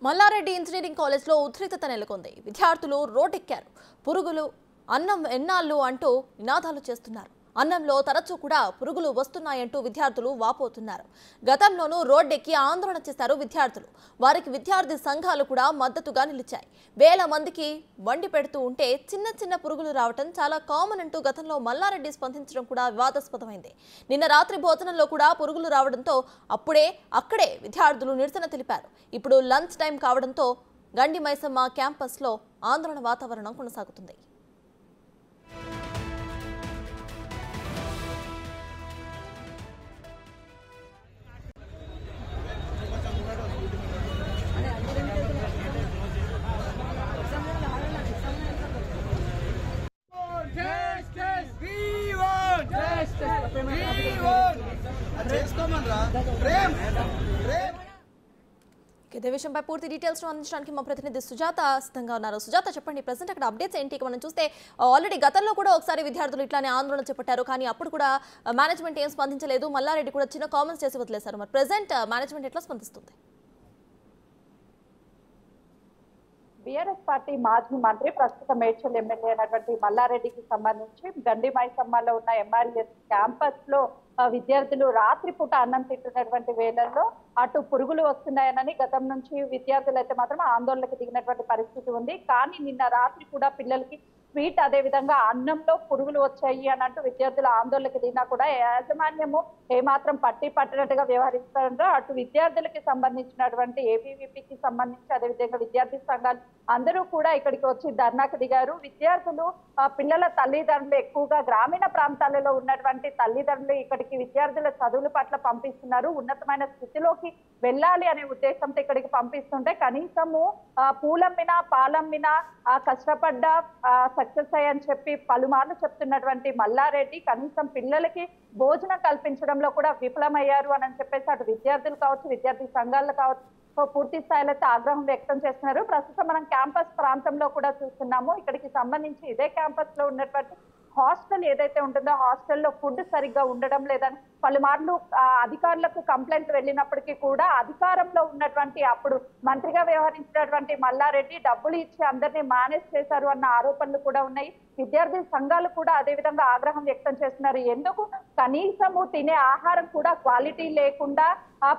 Mallareddy engineering కాలేజ్లో ఉద్రిక్తత నెలకొంది. విద్యార్థులు రోడ్డెక్కారు. పురుగులు అన్నం ఎన్నాళ్ళు అంటూ నినాదాలు చేస్తున్నారు. అన్నంలో తరచూ కూడా పురుగులు వస్తున్నాయంటూ విద్యార్థులు వాపోతున్నారు. గతంలోనూ రోడ్డెక్కి ఆందోళన చేశారు విద్యార్థులు. వారికి విద్యార్థి సంఘాలు కూడా మద్దతుగా నిలిచాయి. వేల మందికి వండి పెడుతూ ఉంటే చిన్న చిన్న పురుగులు రావటం చాలా కామన్ అంటూ గతంలో మల్లారెడ్డి స్పందించడం కూడా వివాదాస్పదమైంది. నిన్న రాత్రి భోజనంలో కూడా పురుగులు రావడంతో అక్కడే విద్యార్థులు నిరసన తెలిపారు. ఇప్పుడు లంచ్ టైం కావడంతో గండి మైసమ్మ క్యాంపస్లో ఆందోళన వాతావరణం కొనసాగుతుంది. ఇదే విషయంపై పూర్తి డీటెయిల్స్ అందించడానికి మా ప్రతినిధి సుజాత సిద్ధంగా ఉన్నారు. సుజాత, చెప్పండి, ప్రెసెంట్ అక్కడ అప్డేట్స్ ఏంటి? మనం చూస్తే ఆల్రెడీ గతంలో కూడా ఒకసారి విద్యార్థులు ఇట్లానే ఆందోళన చేపట్టారు, కానీ అప్పుడు కూడా మేనేజ్మెంట్ ఏం స్పందించలేదు. మల్లారెడ్డి కూడా చిన్న కామెంట్స్ చేసి వదిలేశారు. మరి ప్రెసెంట్ మేనేజ్మెంట్ ఎట్లా స్పందిస్తుంది? బీఆర్ఎస్ పార్టీ మాజీ మంత్రి ప్రస్తుత మేడ్చల్ ఎమ్మెల్యే అయినటువంటి మల్లారెడ్డికి సంబంధించి గండి మైసమ్మలో ఉన్న ఎంఆర్ఎస్ క్యాంపస్ లో విద్యార్థులు రాత్రిపూట అన్నం తింటున్నటువంటి వేళల్లో అటు పురుగులు వస్తున్నాయనని గతం నుంచి విద్యార్థులు అయితే మాత్రం ఆందోళనకు దిగినటువంటి పరిస్థితి ఉంది. కానీ నిన్న రాత్రి కూడా పిల్లలకి స్వీట్ అదే విధంగా అన్నంలో పురుగులు వచ్చాయి అని అంటూ విద్యార్థుల ఆందోళనకు దిగినా కూడా యాజమాన్యము ఏమాత్రం పట్టినట్టుగా వ్యవహరిస్తారో అటు విద్యార్థులకి సంబంధించినటువంటి ఏబీవీపీకి సంబంధించి అదేవిధంగా విద్యార్థి సంఘాలు అందరూ కూడా ఇక్కడికి వచ్చి ధర్నాకు దిగారు. విద్యార్థులు పిల్లల తల్లిదండ్రులు ఎక్కువగా గ్రామీణ ప్రాంతాలలో ఉన్నటువంటి తల్లిదండ్రులు ఇక్కడికి విద్యార్థుల చదువుల పట్ల పంపిస్తున్నారు. ఉన్నతమైన స్థితిలోకి వెళ్ళాలి అనే ఉద్దేశంతో ఇక్కడికి పంపిస్తుంటే కనీసము పూలమ్మినా పాలమ్మినా కష్టపడ్డ సక్సెస్ అయ్యని చెప్పి పలుమార్లు చెప్తున్నటువంటి మల్లారెడ్డి కనీసం పిల్లలకి భోజనం కల్పించడంలో కూడా విఫలమయ్యారు అని చెప్పేసి అటు విద్యార్థులు కావచ్చు, విద్యార్థి సంఘాలు కావచ్చు, పూర్తి స్థాయిలో అయితే ఆగ్రహం వ్యక్తం చేస్తున్నారు. ప్రస్తుతం మనం క్యాంపస్ ప్రాంతంలో కూడా చూస్తున్నాము. ఇక్కడికి సంబంధించి ఇదే క్యాంపస్ లో ఉన్నటువంటి హాస్టల్ ఏదైతే ఉంటుందో హాస్టల్లో ఫుడ్ సరిగ్గా ఉండడం లేదని పలుమార్లు అధికారులకు కంప్లైంట్ వెళ్ళినప్పటికీ కూడా అధికారంలో ఉన్నటువంటి అప్పుడు మంత్రిగా వ్యవహరించినటువంటి మల్లారెడ్డి డబ్బులు ఇచ్చి అందరినీ మేనేజ్ చేశారు అన్న ఆరోపణలు కూడా ఉన్నాయి. విద్యార్థి సంఘాలు కూడా అదే విధంగా ఆగ్రహం వ్యక్తం చేస్తున్నారు. ఎందుకు కనీసము తినే ఆహారం కూడా క్వాలిటీ లేకుండా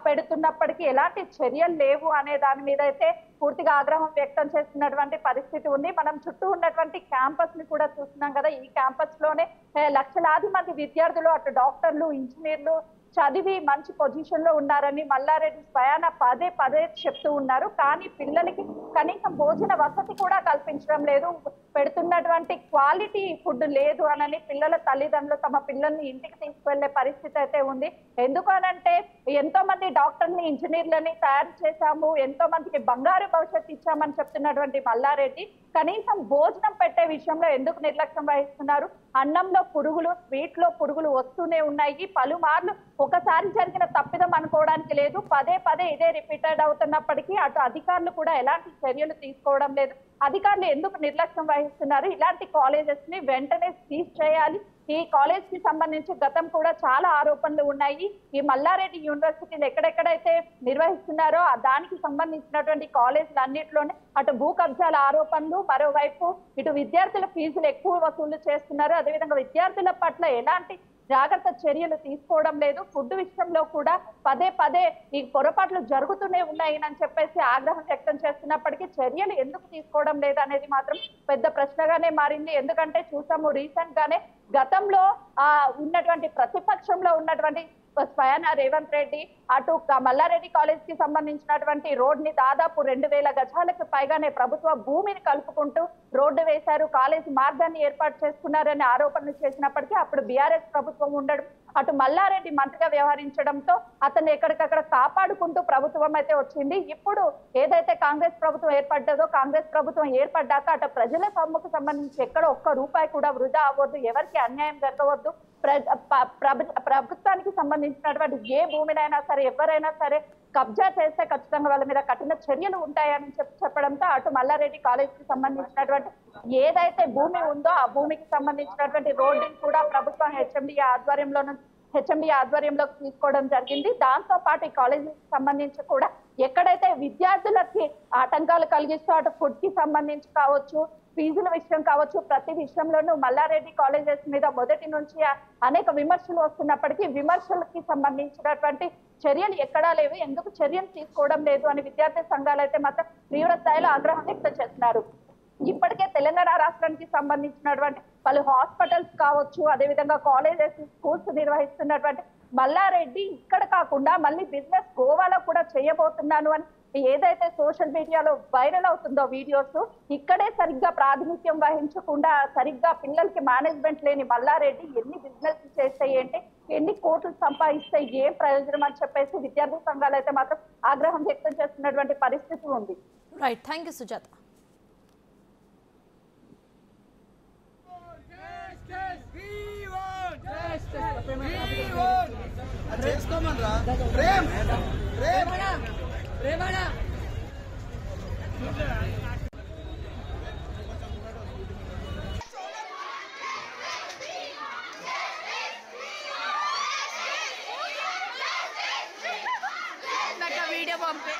పెడుతున్నప్పటికీ ఎలాంటి చర్యలు లేవు అనే దాని మీద అయితే పూర్తిగా ఆగ్రహం వ్యక్తం చేస్తున్నటువంటి పరిస్థితి ఉంది. మనం చుట్టూ ఉన్నటువంటి క్యాంపస్ ని కూడా చూస్తున్నాం కదా. ఈ క్యాంపస్ లోనే లక్షలాది మంది విద్యార్థులు అటు డాక్టర్లు, ఇంజనీర్లు చదివి మంచి పొజిషన్ లో ఉన్నారని మల్లారెడ్డి స్వయాన పదే చెప్తూ ఉన్నారు. కానీ పిల్లలకి కనీసం భోజన వసతి కూడా కల్పించడం లేదు, పెడుతున్నటువంటి క్వాలిటీ ఫుడ్ లేదు అనని పిల్లల తల్లిదండ్రులు తమ పిల్లల్ని ఇంటికి తీసుకువెళ్లే పరిస్థితి అయితే ఉంది. ఎందుకు అనంటే ఎంతో మంది డాక్టర్ని, ఇంజనీర్లని తయారు చేశాము, ఎంతో మందికి బంగారు భవిష్యత్తు ఇచ్చామని చెప్తున్నటువంటి మల్లారెడ్డి కనీసం భోజనం పెట్టే విషయంలో ఎందుకు నిర్లక్ష్యం వహిస్తున్నారు? అన్నంలో పురుగులు, స్వీట్ లో పురుగులు వస్తూనే ఉన్నాయి. పలుమార్లు ఒకసారి జరిగిన తప్పిదం అనుకోవడానికి లేదు, పదే ఇదే రిపీటెడ్ అవుతున్నప్పటికీ అటు అధికారులు కూడా ఎలాంటి చర్యలు తీసుకోవడం లేదు. అధికారులు ఎందుకు నిర్లక్ష్యం వహిస్తున్నారు? ఇలాంటి కాలేజెస్ ని వెంటనే సీజ్ చేయాలి. ఈ కాలేజ్ కి సంబంధించి గతం కూడా చాలా ఆరోపణలు ఉన్నాయి. ఈ మల్లారెడ్డి యూనివర్సిటీలు ఎక్కడెక్కడైతే నిర్వహిస్తున్నారో దానికి సంబంధించినటువంటి కాలేజీలు అన్నింటిలోనే అటు భూ కబ్జాల ఆరోపణలు, మరోవైపు ఇటు విద్యార్థుల ఫీజులు ఎక్కువ వసూలు చేస్తున్నారు. అదేవిధంగా విద్యార్థుల పట్ల ఎలాంటి జాగ్రత్త చర్యలు తీసుకోవడం లేదు. ఫుడ్ విషయంలో కూడా పదే ఈ పొరపాట్లు జరుగుతూనే ఉన్నాయని చెప్పేసి ఆగ్రహం వ్యక్తం చేస్తున్నప్పటికీ చర్యలు ఎందుకు తీసుకోవడం లేదు అనేది మాత్రం పెద్ద ప్రశ్నగానే మారింది. ఎందుకంటే చూసాము రీసెంట్ గానే గతంలో ఉన్నటువంటి ప్రతిపక్షంలో ఉన్నటువంటి స్వయాన రేవంత్ రెడ్డి అటు మల్లారెడ్డి కాలేజ్ కి సంబంధించినటువంటి రోడ్ ని దాదాపు 2000 గజాలకు పైగానే ప్రభుత్వ భూమిని కలుపుకుంటూ రోడ్డు వేశారు, కాలేజ్ మార్గాన్ని ఏర్పాటు చేసుకున్నారని ఆరోపణలు చేసినప్పటికీ అప్పుడు బీఆర్ఎస్ ప్రభుత్వం ఉండడం, అటు మల్లారెడ్డి మంత్రిగా వ్యవహరించడంతో అతన్ని ఎక్కడికక్కడ కాపాడుకుంటూ ప్రభుత్వం అయితే వచ్చింది. ఇప్పుడు ఏదైతే కాంగ్రెస్ ప్రభుత్వం ఏర్పడ్డదో, కాంగ్రెస్ ప్రభుత్వం ఏర్పడ్డాక అటు ప్రజల సొమ్ముకు సంబంధించి ఎక్కడ ఒక్క రూపాయి కూడా వృధా అవ్వద్దు, ఎవరికి అన్యాయం జరగవద్దు, ప్రభుత్వానికి సంబంధించినటువంటి ఏ భూమినైనా సరే ఎవరైనా సరే కబ్జా చేస్తే ఖచ్చితంగా వాళ్ళ మీద కఠిన చర్యలు ఉంటాయని చెప్పడంతో అటు మల్లారెడ్డి కాలేజ్ కి సంబంధించినటువంటి ఏదైతే భూమి ఉందో ఆ భూమికి సంబంధించినటువంటి రోడ్డుని కూడా ప్రభుత్వం హెచ్ఎండి ఆధ్వర్యంలో హెచ్ఎండి ఆధ్వర్యంలోకి తీసుకోవడం జరిగింది. దాంతో పాటు ఈ కాలేజీకి సంబంధించి కూడా ఎక్కడైతే విద్యార్థులకి ఆటంకాలు కలిగిస్తూ అటు ఫుడ్ కి సంబంధించి కావచ్చు, ఫీజుల విషయం కావచ్చు, ప్రతి విషయంలోనూ మల్లారెడ్డి కాలేజెస్ మీద మొదటి నుంచి అనేక విమర్శలు వస్తున్నప్పటికీ విమర్శలకి సంబంధించినటువంటి చర్యలు ఎక్కడా లేవు, ఎందుకు చర్యలు తీసుకోవడం లేదు అని విద్యార్థి సంఘాలు అయితే మాత్రం తీవ్ర స్థాయిలో ఆగ్రహం వ్యక్తం చేస్తున్నారు. ఇప్పటికే తెలంగాణ రాష్ట్రానికి సంబంధించినటువంటి పలు హాస్పిటల్స్ కావచ్చు, అదేవిధంగా కాలేజెస్, స్కూల్స్ నిర్వహిస్తున్నటువంటి మల్లారెడ్డి ఇక్కడ కాకుండా మళ్ళీ బిజినెస్ గోవాలో కూడా చేయబోతున్నాను అని ఏదైతే సోషల్ మీడియాలో వైరల్ అవుతుందో వీడియోస్, ఇక్కడే సరిగ్గా ప్రాతినిధ్యం వహించకుండా సరిగ్గా పిల్లలకి మేనేజ్మెంట్ లేని మల్లారెడ్డి ఎన్ని బిజినెస్ చేస్తే ఏంటి, ఎన్ని కోట్లు సంపాదిస్తే ఏం ప్రయోజనం అని చెప్పేసి విద్యార్థి సంఘాలు అయితే మాత్రం ఆగ్రహం వ్యక్తం చేస్తున్నటువంటి పరిస్థితి ఉంది. Right, thank you Sujatha. Video పంపే